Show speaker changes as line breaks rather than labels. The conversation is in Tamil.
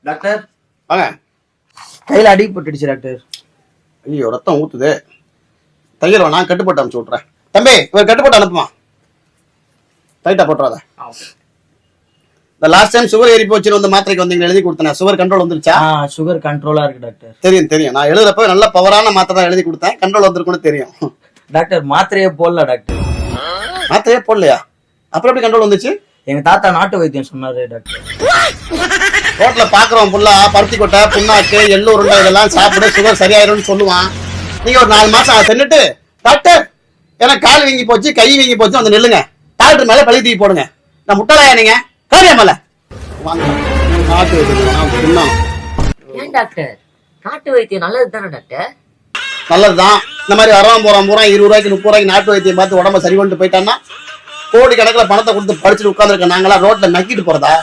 டாக்டர்
வாங்க.
கையில அடிபட்டுடுச்சு டாக்டர்.
ஐயோ ரத்தம் ஊத்துது. தையல் நான் கட்டுப்பட்டு அனுப்பிச்சு விட்றேன். தம்பி இவர் கட்டுப்பட்டு அனுப்புமா, டைட்டா போட்டுறாத. இந்த லாஸ்ட் டைம் சுகர் ஏறி போச்சுன்னு வந்து மாத்திரைக்கு வந்தீங்க, எழுதி கொடுத்தேன். சுகர் கண்ட்ரோல் வந்துருச்சா?
சுகர் கண்ட்ரோலா இருக்கு டாக்டர்.
தெரியும். நான் எழுதுறப்ப நல்ல பவரான மாத்திரை தான் எழுதி கொடுத்தேன். கண்ட்ரோல் வந்திருக்குன்னு தெரியும்.
டாக்டர் மாத்திரையே போடல டாக்டர்.
மாத்திரையே போடலையா? அப்புறம் எப்படி கண்ட்ரோல் வந்துச்சு?
எங்க தாத்தா நாட்டு வைத்தியம் சொன்னாரு டாக்டர்.
ரோட்ல பாக்குறவன் புல்லா பருத்தி கொட்டை, புண்ணாக்கு, எள்ளு உருண்டை இதெல்லாம் சாப்பிட சுகர் சரியாயிரும்னு சொல்லுவான். நீங்க ஒரு 4 மாசம் தின்னுட்டு டாக்டர் எனக்கு கால் வீங்கி போச்சு, கை வீங்கி போச்சு வந்து நில்லுங்க, டாக்டர் மேல பழி தூக்கி போடுங்க. நான் முட்டாளையா நீங்க? காரியா மேல
ஏன் டாக்டர் நாட்டு வைத்தியம் நல்லது தானே டாக்டர்?
நல்லதுதான். இந்த மாதிரி வரவான் போறான் பூரா 20 ரூபாய்க்கு 30 ரூபாய்க்கு நாட்டு வைத்தியம் பார்த்து உடம்ப சரி பண்ணிட்டு போயிட்டான்னா கோடி கணக்குல பணத்தை கொடுத்து படிச்சுட்டு உட்காந்துருக்க நாங்களா ரோட்ல நக்கிட்டு போறதா?